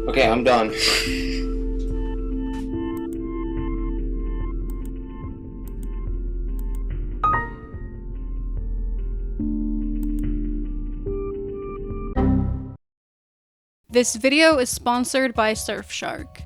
Okay, I'm done. This video is sponsored by Surfshark.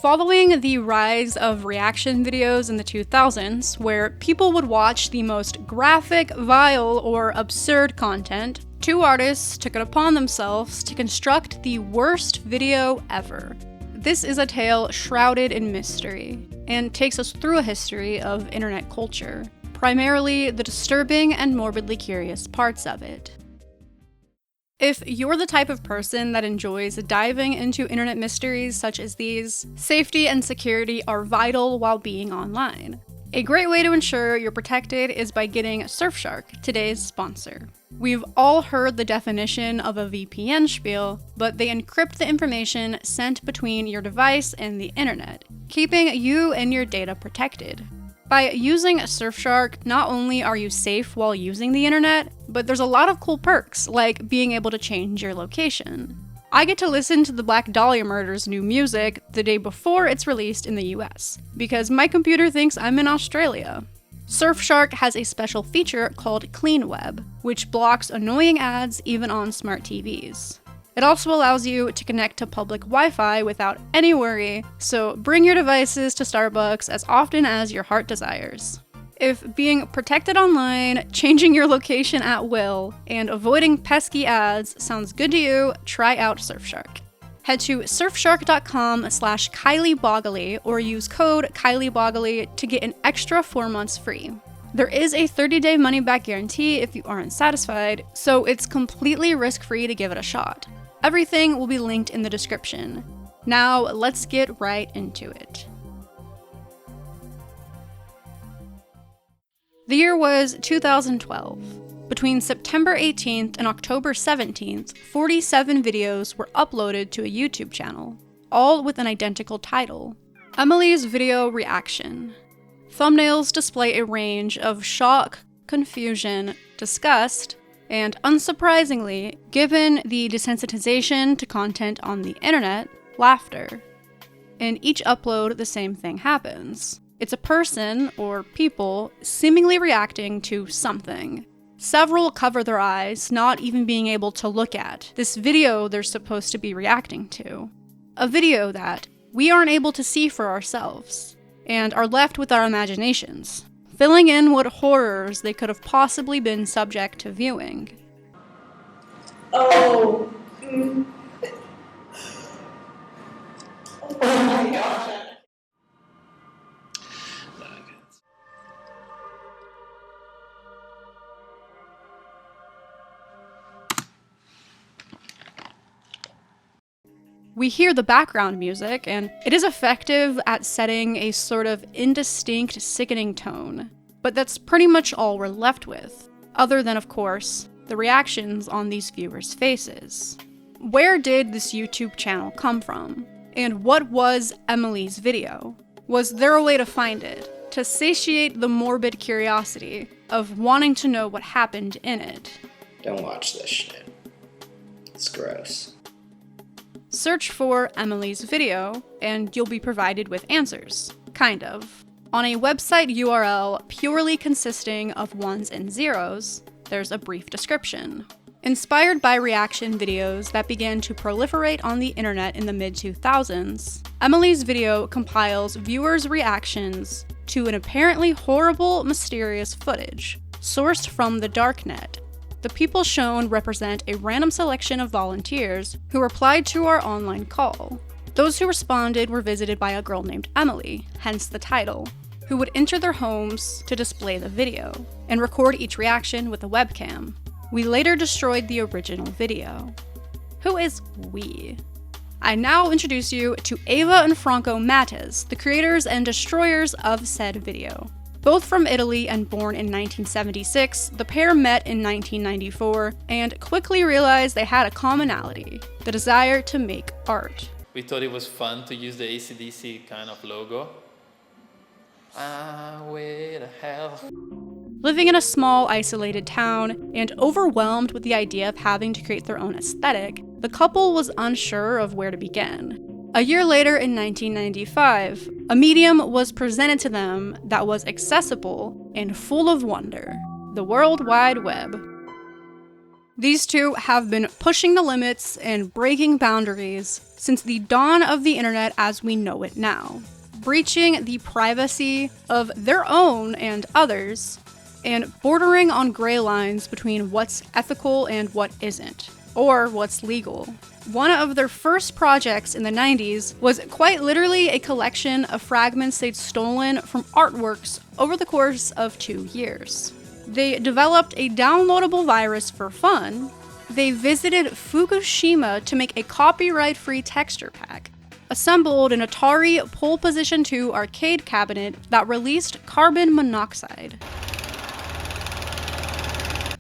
Following the rise of reaction videos in the 2000s, where people would watch the most graphic, vile, or absurd content, two artists took it upon themselves to construct the worst video ever. This is a tale shrouded in mystery, and takes us through a history of internet culture, primarily the disturbing and morbidly curious parts of it. If you're the type of person that enjoys diving into internet mysteries such as these, safety and security are vital while being online. A great way to ensure you're protected is by getting Surfshark, today's sponsor. We've all heard the definition of a VPN spiel, but they encrypt the information sent between your device and the internet, keeping you and your data protected. By using Surfshark, not only are you safe while using the internet, but there's a lot of cool perks, like being able to change your location. I get to listen to the Black Dahlia Murder's new music the day before it's released in the US, because my computer thinks I'm in Australia. Surfshark has a special feature called Clean Web, which blocks annoying ads even on smart TVs. It also allows you to connect to public Wi-Fi without any worry, so bring your devices to Starbucks as often as your heart desires. If being protected online, changing your location at will, and avoiding pesky ads sounds good to you, try out Surfshark. Head to surfshark.com/KylieBoggly or use code KylieBoggly to get an extra 4 months free. There is a 30-day money-back guarantee if you aren't satisfied, so it's completely risk-free to give it a shot. Everything will be linked in the description. Now, let's get right into it. The year was 2012. Between September 18th and October 17th, 47 videos were uploaded to a YouTube channel, all with an identical title: Emily's Video Reaction. Thumbnails display a range of shock, confusion, disgust, and unsurprisingly, given the desensitization to content on the internet, laughter. In each upload, the same thing happens. It's a person, or people, seemingly reacting to something. Several cover their eyes, not even being able to look at this video they're supposed to be reacting to. A video that we aren't able to see for ourselves, and are left with our imaginations, filling in what horrors they could have possibly been subject to viewing. Oh. Oh my gosh. We hear the background music, and it is effective at setting a sort of indistinct, sickening tone. But that's pretty much all we're left with, other than, of course, the reactions on these viewers' faces. Where did this YouTube channel come from? And what was Emily's video? Was there a way to find it, to satiate the morbid curiosity of wanting to know what happened in it? Don't watch this shit. It's gross. Search for Emily's video, and you'll be provided with answers. Kind of. On a website URL purely consisting of ones and zeros, there's a brief description. Inspired by reaction videos that began to proliferate on the internet in the mid-2000s, Emily's video compiles viewers' reactions to an apparently horrible, mysterious footage, sourced from the darknet. The people shown represent a random selection of volunteers who replied to our online call. Those who responded were visited by a girl named Emily, hence the title, who would enter their homes to display the video, and record each reaction with a webcam. We later destroyed the original video. Who is we? I now introduce you to Eva and Franco Mattes, the creators and destroyers of said video. Both from Italy and born in 1976, the pair met in 1994 and quickly realized they had a commonality: the desire to make art. We thought it was fun to use the AC/DC kind of logo. Where the hell? Living in a small, isolated town, and overwhelmed with the idea of having to create their own aesthetic, the couple was unsure of where to begin. A year later, in 1995, a medium was presented to them that was accessible and full of wonder: the World Wide Web. These two have been pushing the limits and breaking boundaries since the dawn of the internet as we know it now, breaching the privacy of their own and others, and bordering on gray lines between what's ethical and what isn't, or what's legal. One of their first projects in the 90s was quite literally a collection of fragments they'd stolen from artworks over the course of 2 years. They developed a downloadable virus for fun. They visited Fukushima to make a copyright-free texture pack, assembled an Atari Pole Position 2 arcade cabinet that released carbon monoxide.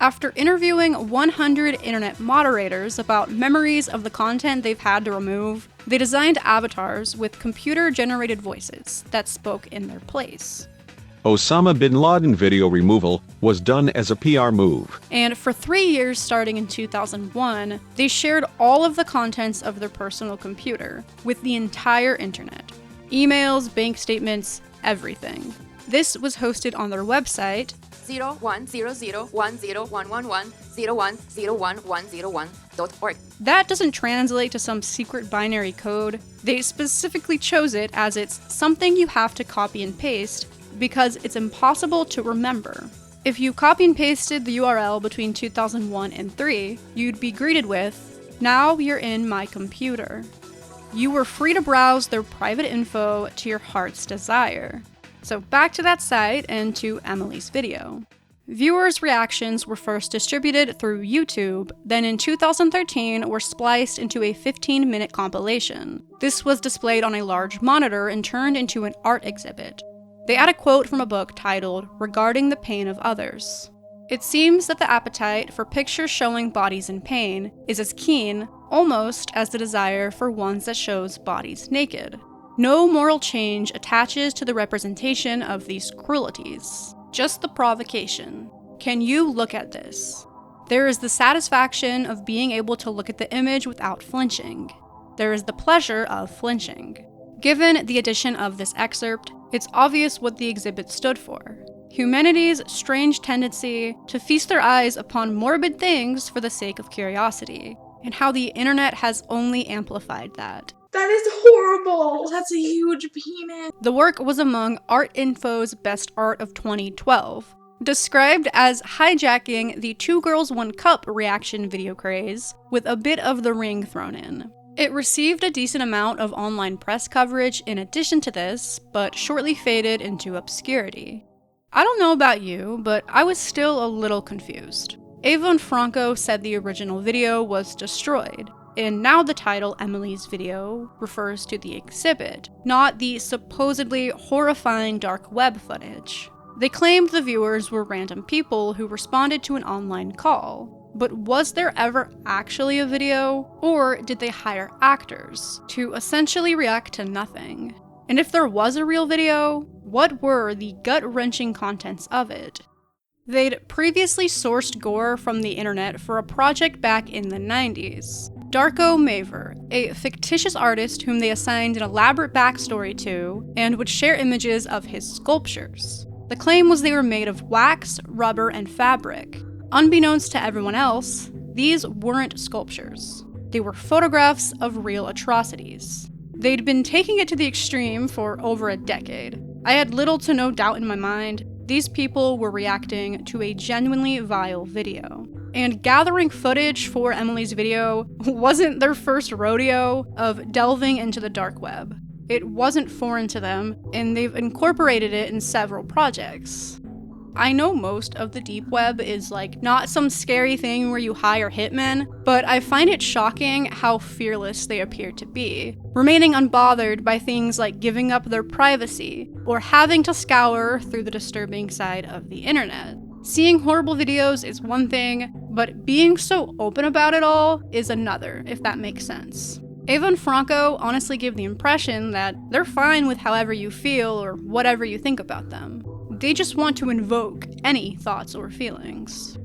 After interviewing 100 internet moderators about memories of the content they've had to remove, they designed avatars with computer-generated voices that spoke in their place. Osama bin Laden video removal was done as a PR move. And for 3 years starting in 2001, they shared all of the contents of their personal computer with the entire internet. Emails, bank statements, everything. This was hosted on their website, 0100101101010101.org. That doesn't translate to some secret binary code. They specifically chose it as it's something you have to copy and paste because it's impossible to remember. If you copy and pasted the URL between 2001 and 3, you'd be greeted with, "Now you're in my computer." You were free to browse their private info to your heart's desire. So back to that site and to Emily's video. Viewers' reactions were first distributed through YouTube, then in 2013 were spliced into a 15-minute compilation. This was displayed on a large monitor and turned into an art exhibit. They add a quote from a book titled "Regarding the Pain of Others." It seems that the appetite for pictures showing bodies in pain is as keen, almost, as the desire for ones that shows bodies naked. No moral change attaches to the representation of these cruelties, just the provocation. Can you look at this? There is the satisfaction of being able to look at the image without flinching. There is the pleasure of flinching. Given the addition of this excerpt, it's obvious what the exhibit stood for: humanity's strange tendency to feast their eyes upon morbid things for the sake of curiosity, and how the internet has only amplified that. That is horrible! That's a huge penis! The work was among Art Info's Best Art of 2012, described as hijacking the 2 girls 1 cup reaction video craze with a bit of the ring thrown in. It received a decent amount of online press coverage in addition to this, but shortly faded into obscurity. I don't know about you, but I was still a little confused. Eva Franco said the original video was destroyed, and now the title Emily's video refers to the exhibit, not the supposedly horrifying dark web footage. They claimed the viewers were random people who responded to an online call. But was there ever actually a video, or did they hire actors to essentially react to nothing? And if there was a real video, what were the gut-wrenching contents of it? They'd previously sourced gore from the internet for a project back in the 90s. Darko Maver, a fictitious artist whom they assigned an elaborate backstory to, and would share images of his sculptures. The claim was they were made of wax, rubber, and fabric. Unbeknownst to everyone else, these weren't sculptures. They were photographs of real atrocities. They'd been taking it to the extreme for over a decade. I had little to no doubt in my mind these people were reacting to a genuinely vile video. And gathering footage for Emily's video wasn't their first rodeo of delving into the dark web. It wasn't foreign to them, and they've incorporated it in several projects. I know most of the deep web is not some scary thing where you hire hitmen, but I find it shocking how fearless they appear to be, remaining unbothered by things like giving up their privacy or having to scour through the disturbing side of the internet. Seeing horrible videos is one thing, but being so open about it all is another, if that makes sense. Eva Franco honestly gave the impression that they're fine with however you feel or whatever you think about them. They just want to invoke any thoughts or feelings.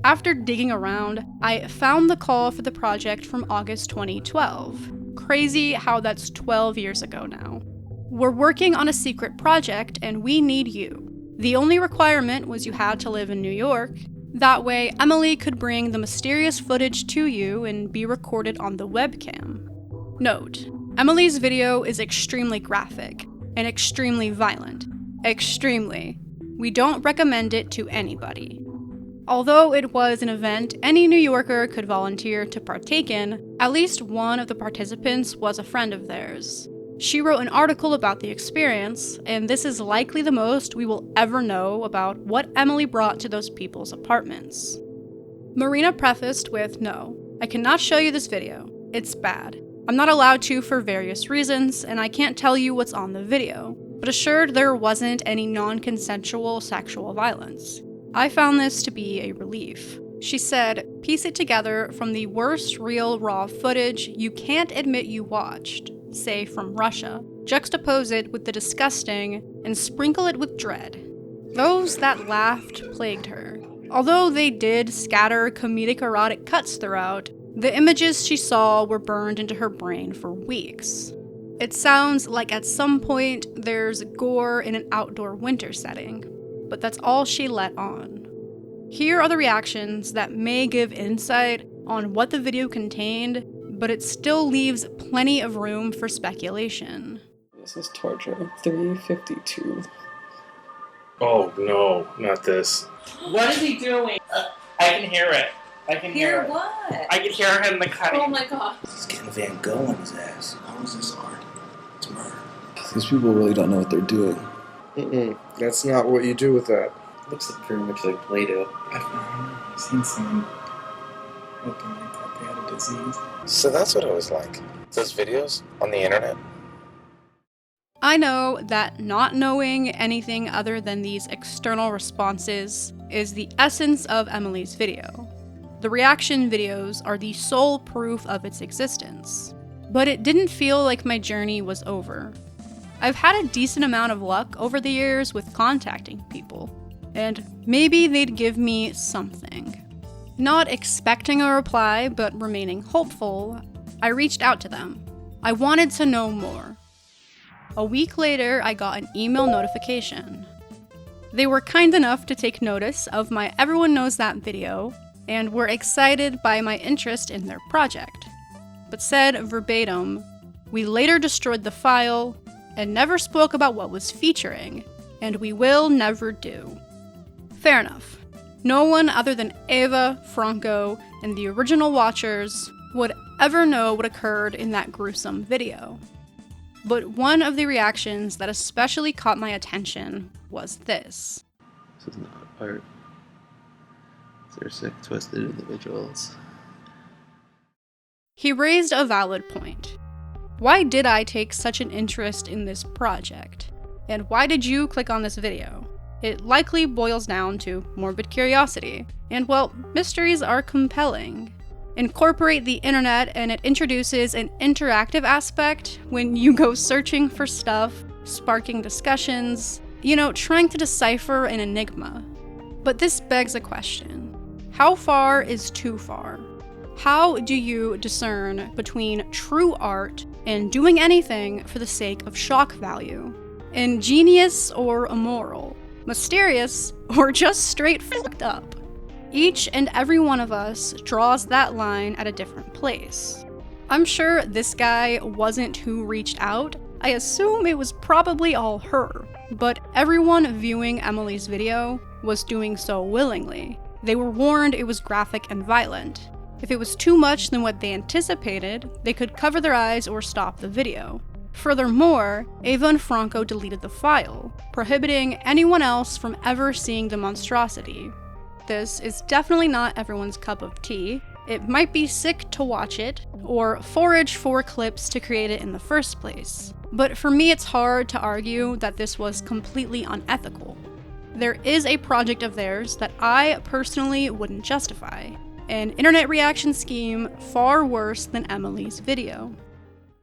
After digging around, I found the call for the project from August 2012. Crazy how that's 12 years ago now. We're working on a secret project and we need you. The only requirement was you had to live in New York. That way, Emily could bring the mysterious footage to you and be recorded on the webcam. Note, Emily's video is extremely graphic and extremely violent. Extremely. We don't recommend it to anybody. Although it was an event any New Yorker could volunteer to partake in, at least one of the participants was a friend of theirs. She wrote an article about the experience, and this is likely the most we will ever know about what Emily brought to those people's apartments. Marina prefaced with, "No, I cannot show you this video. It's bad. I'm not allowed to for various reasons, and I can't tell you what's on the video," but assured there wasn't any non-consensual sexual violence. I found this to be a relief. She said, "Piece it together from the worst real raw footage you can't admit you watched, say from Russia, juxtapose it with the disgusting, and sprinkle it with dread." Those that laughed plagued her. Although they did scatter comedic erotic cuts throughout, the images she saw were burned into her brain for weeks. It sounds like at some point there's gore in an outdoor winter setting, but that's all she let on. Here are the reactions that may give insight on what the video contained, but it still leaves plenty of room for speculation. This is torture. 352. Oh no, not this. What is he doing? I can hear it. I can hear it. What? I can hear him the cutting. Oh my god. He's getting Van Gogh on his ass. How is this art? It's murder. These people really don't know what they're doing. That's not what you do with that. Looks pretty much like Play-Doh. I've seen someone open like that. They had a disease. So that's what it was like. Those videos on the internet. I know that not knowing anything other than these external responses is the essence of Emily's video. The reaction videos are the sole proof of its existence. But it didn't feel like my journey was over. I've had a decent amount of luck over the years with contacting people, and maybe they'd give me something. Not expecting a reply, but remaining hopeful, I reached out to them. I wanted to know more. A week later, I got an email notification. They were kind enough to take notice of my Everyone Knows That video, and were excited by my interest in their project, but said verbatim, "We later destroyed the file, and never spoke about what was featuring, and we will never do." Fair enough. No one other than Eva, Franco, and the original watchers would ever know what occurred in that gruesome video. But one of the reactions that especially caught my attention was this. This is not art. They're sick, twisted individuals. He raised a valid point. Why did I take such an interest in this project? And why did you click on this video? It likely boils down to morbid curiosity. And well, mysteries are compelling. Incorporate the internet and it introduces an interactive aspect when you go searching for stuff, sparking discussions, trying to decipher an enigma. But this begs a question. How far is too far? How do you discern between true art and doing anything for the sake of shock value? Ingenious or immoral? Mysterious or just straight fucked up? Each and every one of us draws that line at a different place. I'm sure this guy wasn't who reached out. I assume it was probably all her. But everyone viewing Emily's video was doing so willingly. They were warned it was graphic and violent. If it was too much than what they anticipated, they could cover their eyes or stop the video. Furthermore, Eva and Franco deleted the file, prohibiting anyone else from ever seeing the monstrosity. This is definitely not everyone's cup of tea. It might be sick to watch it, or forage for clips to create it in the first place. But for me, it's hard to argue that this was completely unethical. There is a project of theirs that I personally wouldn't justify. An internet reaction scheme far worse than Emily's video.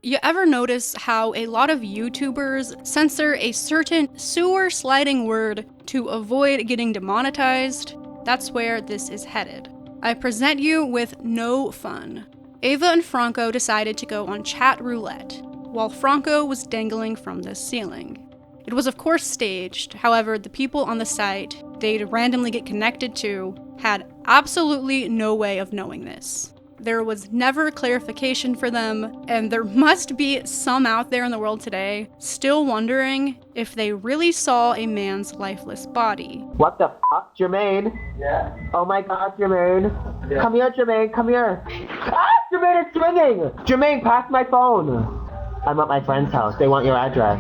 You ever notice how a lot of YouTubers censor a certain sewer sliding word to avoid getting demonetized? That's where this is headed. I present you with no fun. Eva and Franco decided to go on chat roulette, while Franco was dangling from the ceiling. It was of course staged, however, the people on the site they'd randomly get connected to had absolutely no way of knowing this. There was never clarification for them, and there must be some out there in the world today still wondering if they really saw a man's lifeless body. What the fuck, Jermaine? Yeah. Oh my god, Jermaine. Yeah. Come here, Jermaine, come here. Ah, Jermaine, it's ringing! Jermaine, pass my phone. I'm at my friend's house. They want your address.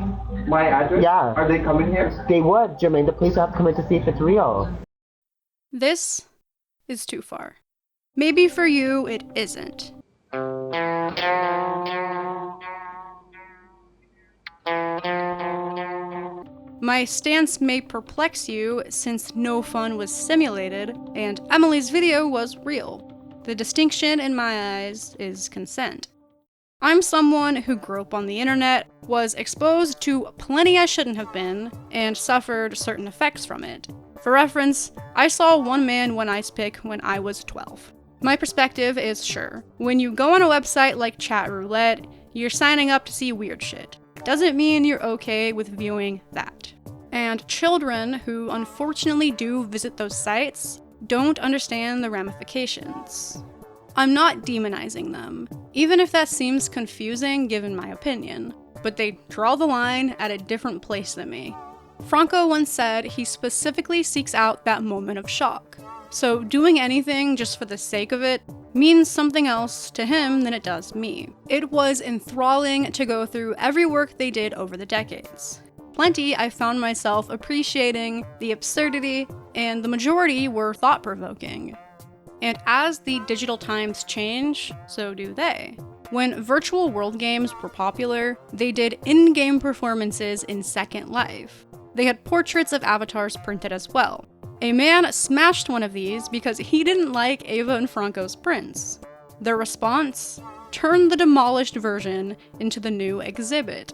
My address? Yeah. Are they coming here? They would, Jermaine. The police have to come in to see if it's real. This is too far. Maybe for you, it isn't. My stance may perplex you since no fun was simulated and Emily's video was real. The distinction in my eyes is consent. I'm someone who grew up on the internet, was exposed to plenty I shouldn't have been, and suffered certain effects from it. For reference, I saw one man, one ice pick when I was 12. My perspective is sure. When you go on a website like Chat Roulette, you're signing up to see weird shit. Doesn't mean you're okay with viewing that. And children who unfortunately do visit those sites don't understand the ramifications. I'm not demonizing them, even if that seems confusing given my opinion, but they draw the line at a different place than me. Franco once said he specifically seeks out that moment of shock. So doing anything just for the sake of it means something else to him than it does me. It was enthralling to go through every work they did over the decades. Plenty I found myself appreciating the absurdity, and the majority were thought-provoking. And as the digital times change, so do they. When virtual world games were popular, they did in-game performances in Second Life. They had portraits of avatars printed as well. A man smashed one of these because he didn't like Eva and Franco's prints. Their response? Turned the demolished version into the new exhibit.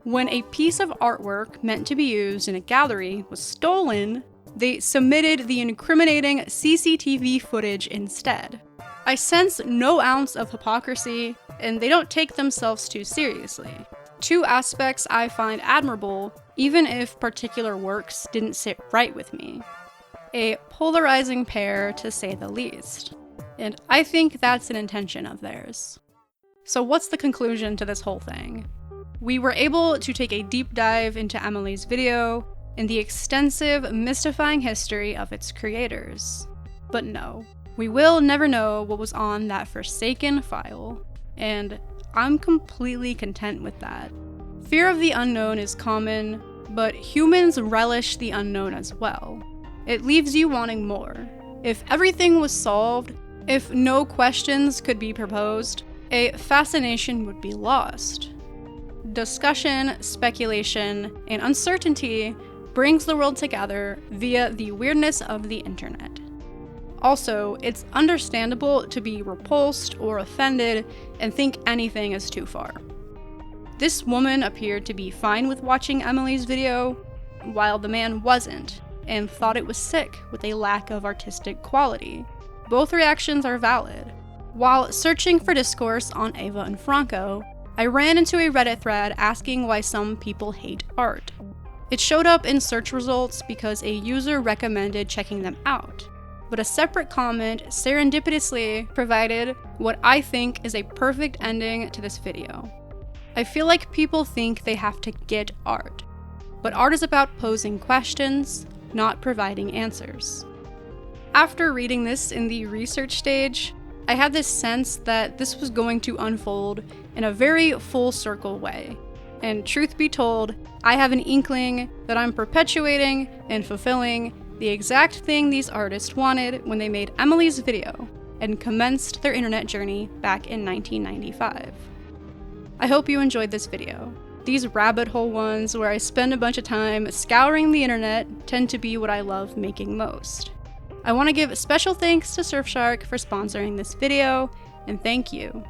When a piece of artwork meant to be used in a gallery was stolen, they submitted the incriminating CCTV footage instead. I sense no ounce of hypocrisy, and they don't take themselves too seriously. Two aspects I find admirable, even if particular works didn't sit right with me. A polarizing pair, to say the least. And I think that's an intention of theirs. So what's the conclusion to this whole thing? We were able to take a deep dive into Emily's video and the extensive, mystifying history of its creators. But no, we will never know what was on that forsaken file, and I'm completely content with that. Fear of the unknown is common, but humans relish the unknown as well. It leaves you wanting more. If everything was solved, if no questions could be proposed, a fascination would be lost. Discussion, speculation, and uncertainty brings the world together via the weirdness of the internet. Also, it's understandable to be repulsed or offended and think anything is too far. This woman appeared to be fine with watching Emily's video, while the man wasn't, and thought it was sick with a lack of artistic quality. Both reactions are valid. While searching for discourse on Eva and Franco, I ran into a Reddit thread asking why some people hate art. It showed up in search results because a user recommended checking them out, but a separate comment serendipitously provided what I think is a perfect ending to this video. I feel like people think they have to get art, but art is about posing questions, not providing answers. After reading this in the research stage, I had this sense that this was going to unfold in a very full circle way. And truth be told, I have an inkling that I'm perpetuating and fulfilling the exact thing these artists wanted when they made Emily's video and commenced their internet journey back in 1995. I hope you enjoyed this video. These rabbit hole ones where I spend a bunch of time scouring the internet tend to be what I love making most. I want to give special thanks to Surfshark for sponsoring this video, and thank you